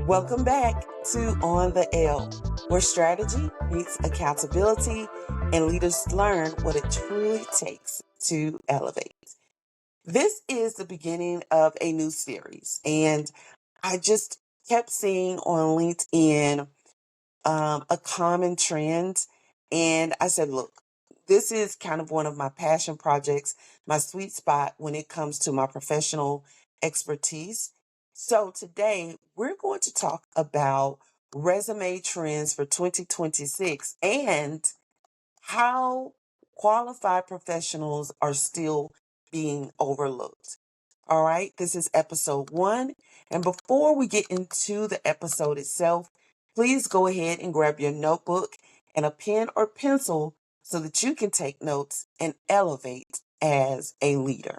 Welcome back to On the L, where strategy meets accountability and leaders learn what it truly takes to elevate. This is the beginning of a new series, and I just kept seeing on LinkedIn a common trend, and I said, look, this is kind of one of my passion projects, my sweet spot when it comes to my professional expertise. So today we're going to talk about resume trends for 2026 and how qualified professionals are still being overlooked. All right, this is episode 1. And before we get into the episode itself, please go ahead and grab your notebook and a pen or pencil so that you can take notes and elevate as a leader.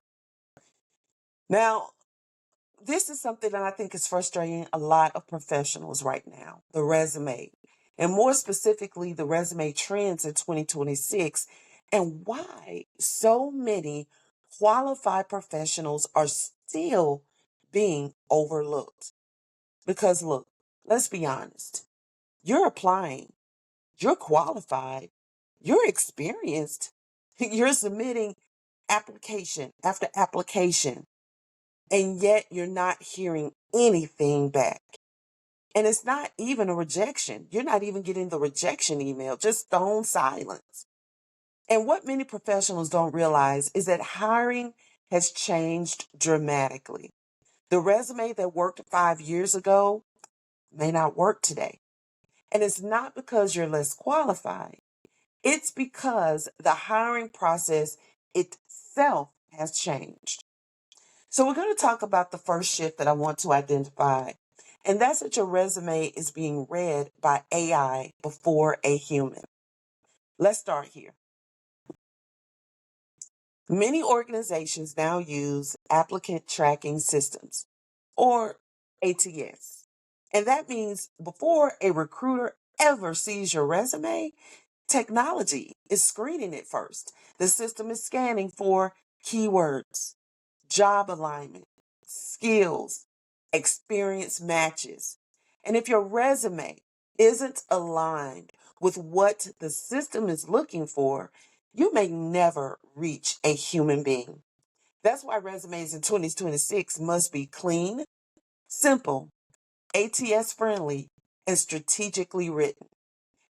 Now, this is something that I think is frustrating a lot of professionals right now, the resume, and more specifically, the resume trends in 2026, and why so many qualified professionals are still being overlooked. Because look, let's be honest, you're applying, you're qualified, you're experienced, you're submitting application after application, and yet you're not hearing anything back. And it's not even a rejection. You're not even getting the rejection email, just stone silence. And what many professionals don't realize is that hiring has changed dramatically. The resume that worked 5 years ago may not work today. And it's not because you're less qualified. It's because the hiring process itself has changed. So we're going to talk about the first shift that I want to identify, and that's that your resume is being read by AI before a human. Let's start here. Many organizations now use applicant tracking systems, or ATS. And that means before a recruiter ever sees your resume, technology is screening it first. The system is scanning for keywords, job alignment, skills, experience matches. And if your resume isn't aligned with what the system is looking for, you may never reach a human being. That's why resumes in 2026 must be clean, simple, ATS friendly, and strategically written.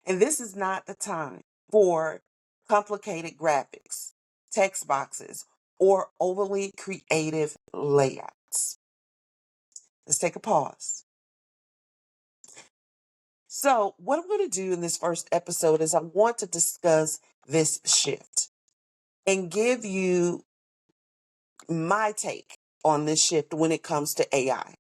And this is not the time for complicated graphics, text boxes, or overly creative layouts. Let's take a pause. So, what I'm going to do in this first episode is I want to discuss this shift and give you my take on this shift when it comes to AI.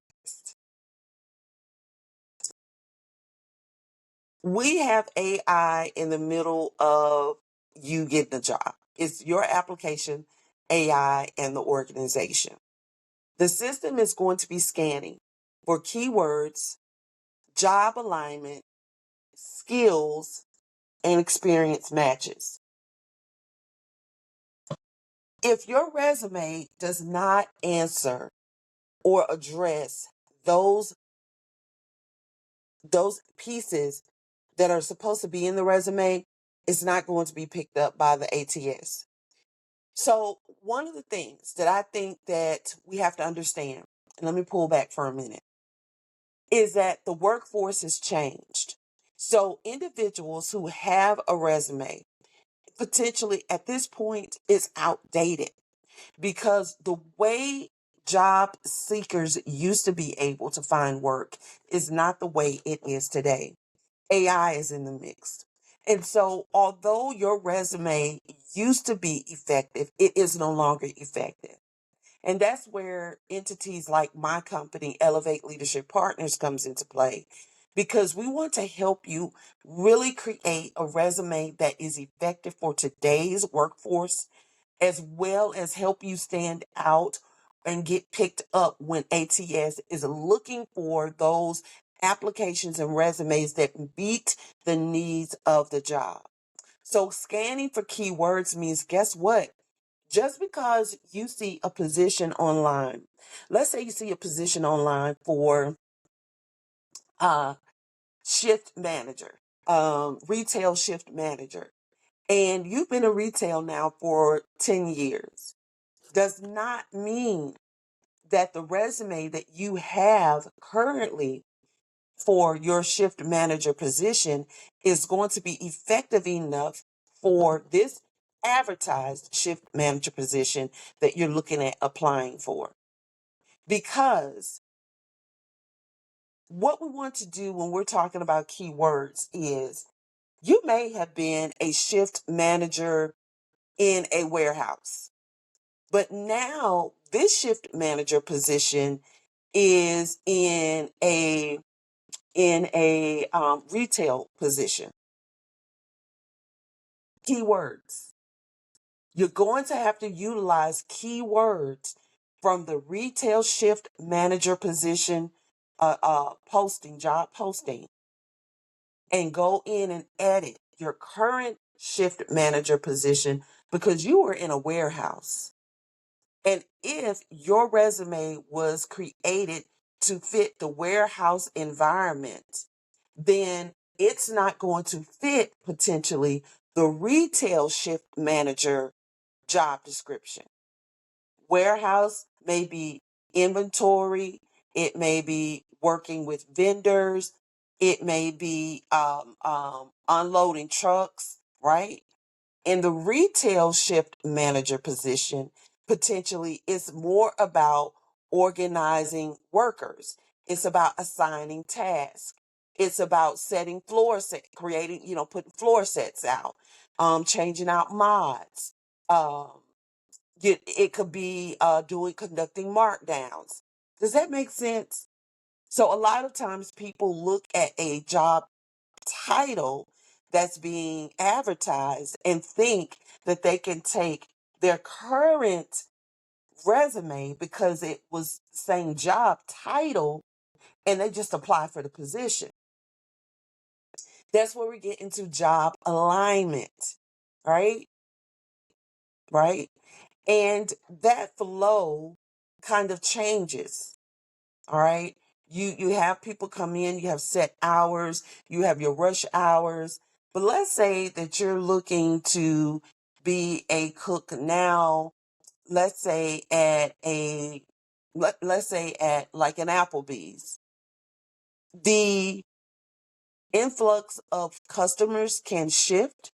We have AI in the middle of you getting a job. It's your application, AI, and the organization. The system is going to be scanning for keywords, job alignment, skills, and experience matches. If your resume does not answer or address those pieces that are supposed to be in the resume, it's not going to be picked up by the ATS. So one of the things that I think that we have to understand, and let me pull back for a minute, is that the workforce has changed. So individuals who have a resume potentially at this point is outdated because the way job seekers used to be able to find work is not the way it is today. AI is in the mix. And so, although your resume used to be effective, it is no longer effective. And that's where entities like my company, Elevate Leadership Partners, comes into play because we want to help you really create a resume that is effective for today's workforce, as well as help you stand out and get picked up when ATS is looking for those applications and resumes that meet the needs of the job. So scanning for keywords means, guess what? Just because you see a position online, let's say you see a position online for uh, shift manager, retail shift manager, and you've been in retail now for 10 years, does not mean that the resume that you have currently for your shift manager position is going to be effective enough for this advertised shift manager position that you're looking at applying for. Because what we want to do when we're talking about keywords is you may have been a shift manager in a warehouse, but now this shift manager position is in a retail position. Keywords. You're going to have to utilize keywords from the retail shift manager position job posting, and go in and edit your current shift manager position because you were in a warehouse. And if your resume was created to fit the warehouse environment, then it's not going to fit potentially the retail shift manager job description. Warehouse may be inventory, it may be working with vendors, it may be unloading trucks, right? In the retail shift manager position, potentially it's more about organizing workers. It's about assigning tasks. It's about setting floor set, creating, putting floor sets out, changing out mods. Um, it could be conducting markdowns. Does that make sense? So a lot of times people look at a job title that's being advertised and think that they can take their current resume because it was the same job title and they just apply for the position. That's where we get into job alignment, right? Right? And that flow kind of changes. All right. You have people come in, you have set hours, you have your rush hours. But let's say that you're looking to be a cook now, let's say let's say at like an Applebee's. The influx of customers can shift,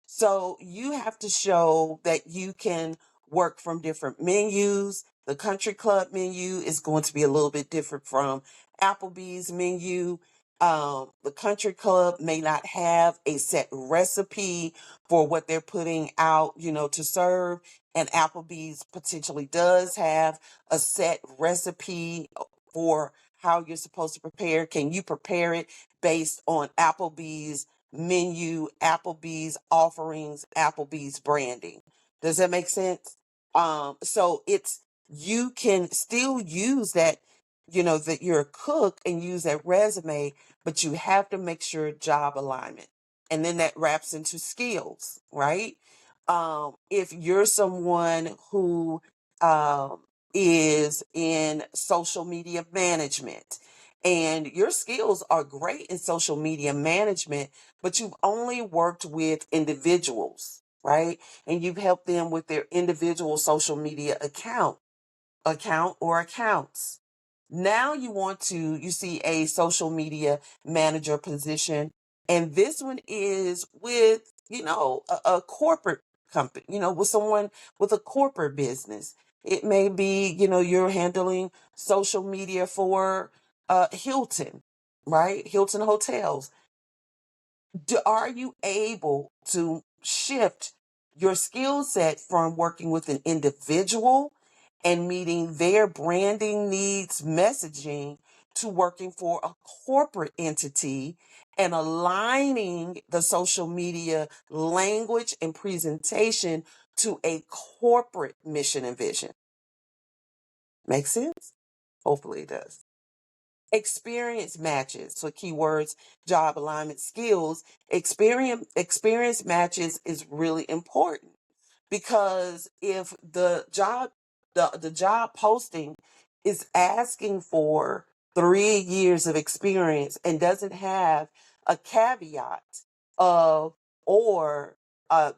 so you have to show that you can work from different menus. The country club menu is going to be a little bit different from Applebee's menu. The country club may not have a set recipe for what they're putting out, to serve. And Applebee's potentially does have a set recipe for how you're supposed to prepare. Can you prepare it based on Applebee's menu, Applebee's offerings, Applebee's branding? Does that make sense? So you can still use that, that you're a cook and use that resume, but you have to make sure job alignment. And then that wraps into skills, right? If you're someone who is in social media management and your skills are great in social media management, but you've only worked with individuals, right? And you've helped them with their individual social media account or accounts. Now you see a social media manager position, and this one is with, a corporate company, with someone with a corporate business. It may be, you're handling social media for Hilton, right? Hilton Hotels. Are you able to shift your skill set from working with an individual and meeting their branding needs, messaging, to working for a corporate entity and aligning the social media language and presentation to a corporate mission and vision? Make sense? Hopefully it does. Experience matches. So keywords, job alignment, skills. Experience matches is really important, because if the job posting is asking for 3 years of experience and doesn't have a caveat of, or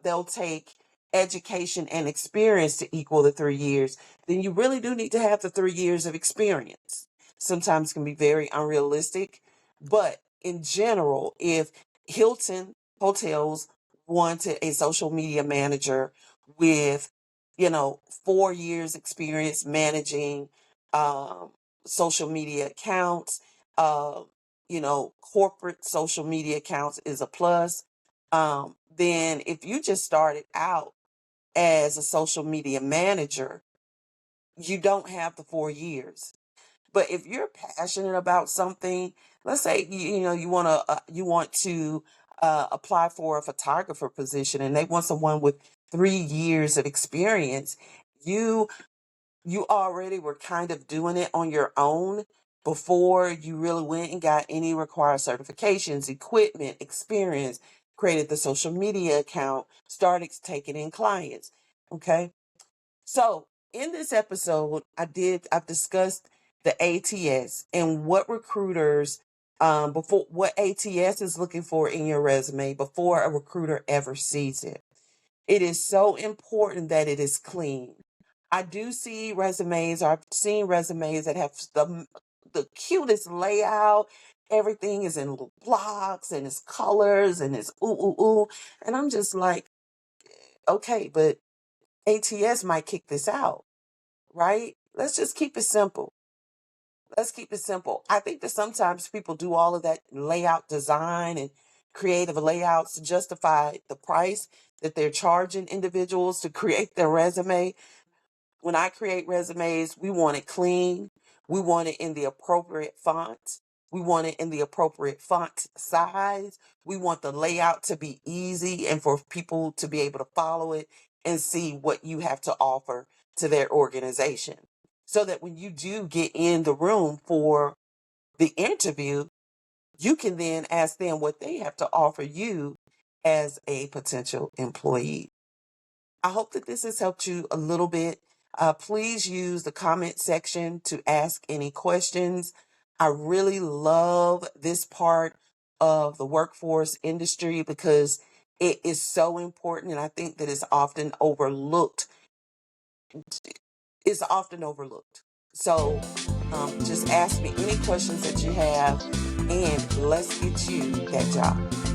they'll take education and experience to equal the 3 years, then you really do need to have the 3 years of experience. Sometimes it can be very unrealistic, but in general, if Hilton Hotels wanted a social media manager with, 4 years experience managing um, social media accounts, uh, corporate social media accounts is a plus. Then if you just started out as a social media manager, you don't have the 4 years. But if you're passionate about something, let's say you want to apply for a photographer position, and they want someone with 3 years of experience. You you already were kind of doing it on your own before you really went and got any required certifications, equipment, experience, created the social media account, started taking in clients. Okay. So in this episode, I've discussed the ATS and what recruiters, before what ATS is looking for in your resume before a recruiter ever sees it. It is so important that it is clean. I do see resumes, or I've seen resumes that have the cutest layout. Everything is in little blocks and it's colors and it's ooh, ooh, ooh. And I'm just like, okay, but ATS might kick this out, right? Let's just keep it simple. Let's keep it simple. I think that sometimes people do all of that layout design and creative layouts to justify the price that they're charging individuals to create their resume. When I create resumes, we want it clean. We want it in the appropriate font. We want it in the appropriate font size. We want the layout to be easy and for people to be able to follow it and see what you have to offer to their organization. So that when you do get in the room for the interview, you can then ask them what they have to offer you as a potential employee. I hope that this has helped you a little bit. Please use the comment section to ask any questions. I really love this part of the workforce industry because it is so important, and I think that it's often overlooked. It's often overlooked. So just ask me any questions that you have, and let's get you that job.